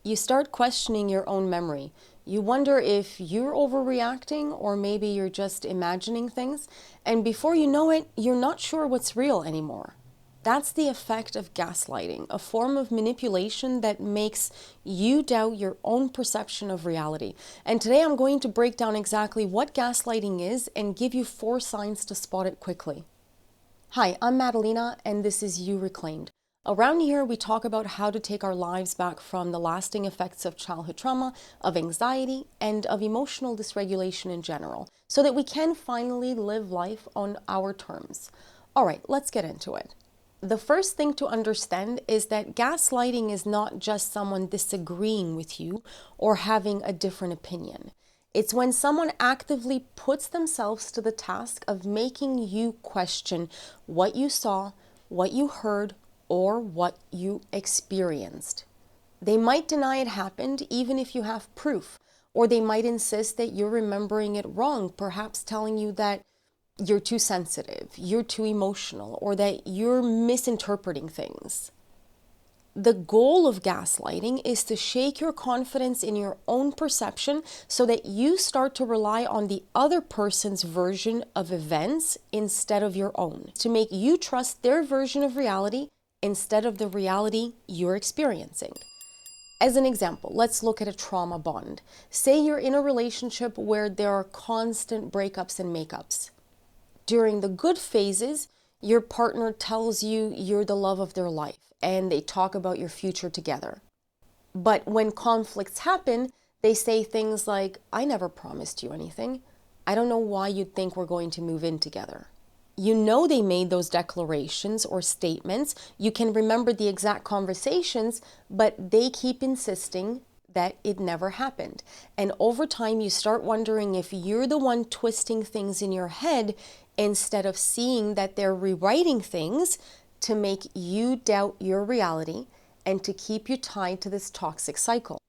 You start questioning your own memory. You wonder if you're overreacting or maybe you're just imagining things. And before you know it, you're not sure what's real anymore. That's the effect of gaslighting, a form of manipulation that makes you doubt your own perception of reality. And today I'm going to break down exactly what gaslighting is and give you 4 signs to spot it quickly. Hi, I'm Madalena, and this is You Reclaimed. Around here, we talk about how to take our lives back from the lasting effects of childhood trauma, of anxiety, and of emotional dysregulation in general, so that we can finally live life on our terms. All right, let's get into it. The first thing to understand is that gaslighting is not just someone disagreeing with you or having a different opinion. It's when someone actively puts themselves to the task of making you question what you saw, what you heard, or what you experienced. They might deny it happened even if you have proof, or they might insist that you're remembering it wrong, perhaps telling you that you're too sensitive, you're too emotional, or that you're misinterpreting things. The goal of gaslighting is to shake your confidence in your own perception so that you start to rely on the other person's version of events instead of your own, to make you trust their version of reality instead of the reality you're experiencing. As an example, let's look at a trauma bond. Say you're in a relationship where there are constant breakups and makeups. During the good phases, your partner tells you you're the love of their life and they talk about your future together. But when conflicts happen, they say things like, "I never promised you anything. I don't know why you'd think we're going to move in together." You know they made those declarations or statements. You can remember the exact conversations, but they keep insisting that it never happened. And over time, you start wondering if you're the one twisting things in your head instead of seeing that they're rewriting things to make you doubt your reality and to keep you tied to this toxic cycle.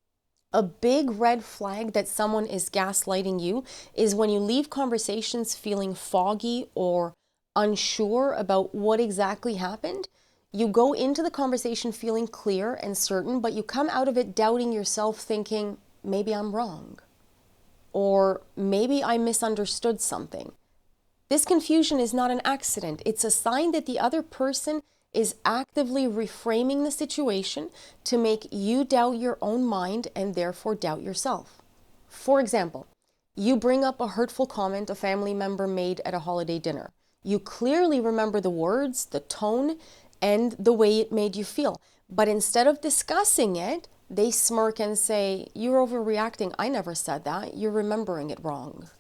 A big red flag that someone is gaslighting you is when you leave conversations feeling foggy or unsure about what exactly happened. You go into the conversation feeling clear and certain, but you come out of it doubting yourself, thinking, maybe I'm wrong, or maybe I misunderstood something. This confusion is not an accident. It's a sign that the other person is actively reframing the situation to make you doubt your own mind and therefore doubt yourself. For example, you bring up a hurtful comment a family member made at a holiday dinner. You clearly remember the words, the tone, and the way it made you feel. But instead of discussing it, they smirk and say, "You're overreacting. I never said that. You're remembering it wrong."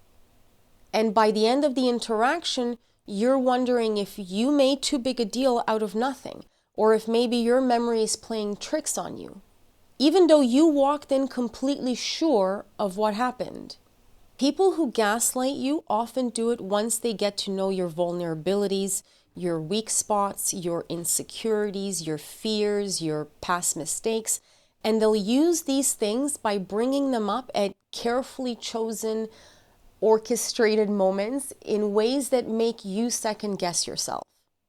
And by the end of the interaction, you're wondering if you made too big a deal out of nothing, or if maybe your memory is playing tricks on you, even though you walked in completely sure of what happened. People who gaslight you often do it once they get to know your vulnerabilities, your weak spots, your insecurities, your fears, your past mistakes, and they'll use these things by bringing them up at carefully chosen, orchestrated moments in ways that make you second guess yourself.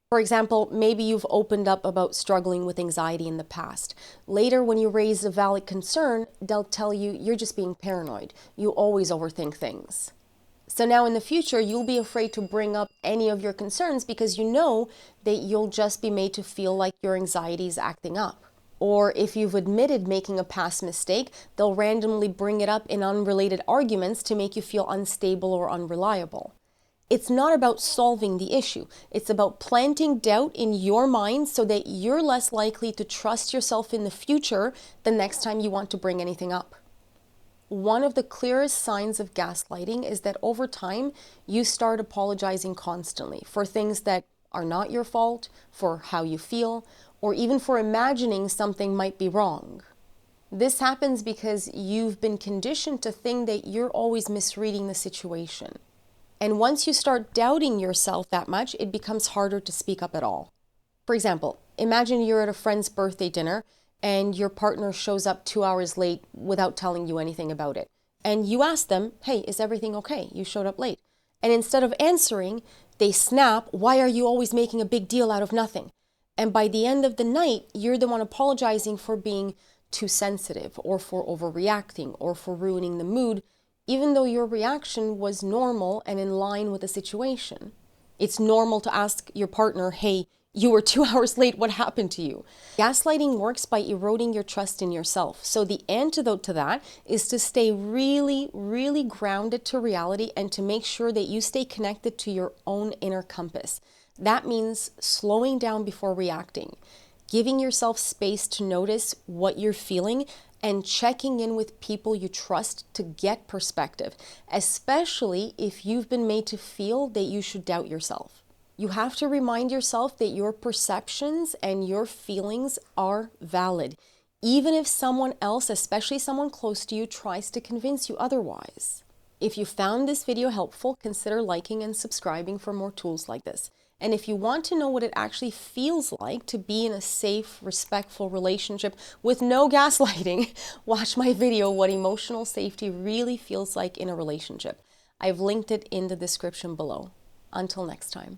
For example, maybe you've opened up about struggling with anxiety in the past. Later, when you raise a valid concern, they'll tell you you're just being paranoid. You always overthink things. So now in the future, you'll be afraid to bring up any of your concerns because you know that you'll just be made to feel like your anxiety is acting up. Or if you've admitted making a past mistake, they'll randomly bring it up in unrelated arguments to make you feel unstable or unreliable. It's not about solving the issue. It's about planting doubt in your mind so that you're less likely to trust yourself in the future the next time you want to bring anything up. One of the clearest signs of gaslighting is that over time, you start apologizing constantly for things that are not your fault, for how you feel, or even for imagining something might be wrong. This happens because you've been conditioned to think that you're always misreading the situation. And once you start doubting yourself that much, it becomes harder to speak up at all. For example, imagine you're at a friend's birthday dinner and your partner shows up 2 hours late without telling you anything about it. And you ask them, "Hey, is everything okay? You showed up late." And instead of answering, they snap, "Why are you always making a big deal out of nothing?" And by the end of the night, you're the one apologizing for being too sensitive or for overreacting or for ruining the mood, even though your reaction was normal and in line with the situation. It's normal to ask your partner, hey, you were 2 hours late, what happened to you? Gaslighting works by eroding your trust in yourself. So the antidote to that is to stay really, really grounded to reality and to make sure that you stay connected to your own inner compass. That means slowing down before reacting, giving yourself space to notice what you're feeling, and checking in with people you trust to get perspective, especially if you've been made to feel that you should doubt yourself. You have to remind yourself that your perceptions and your feelings are valid, even if someone else, especially someone close to you, tries to convince you otherwise. If you found this video helpful, consider liking and subscribing for more tools like this. And if you want to know what it actually feels like to be in a safe, respectful relationship with no gaslighting, watch my video, What Emotional Safety Really Feels Like in a Relationship. I've linked it in the description below. Until next time.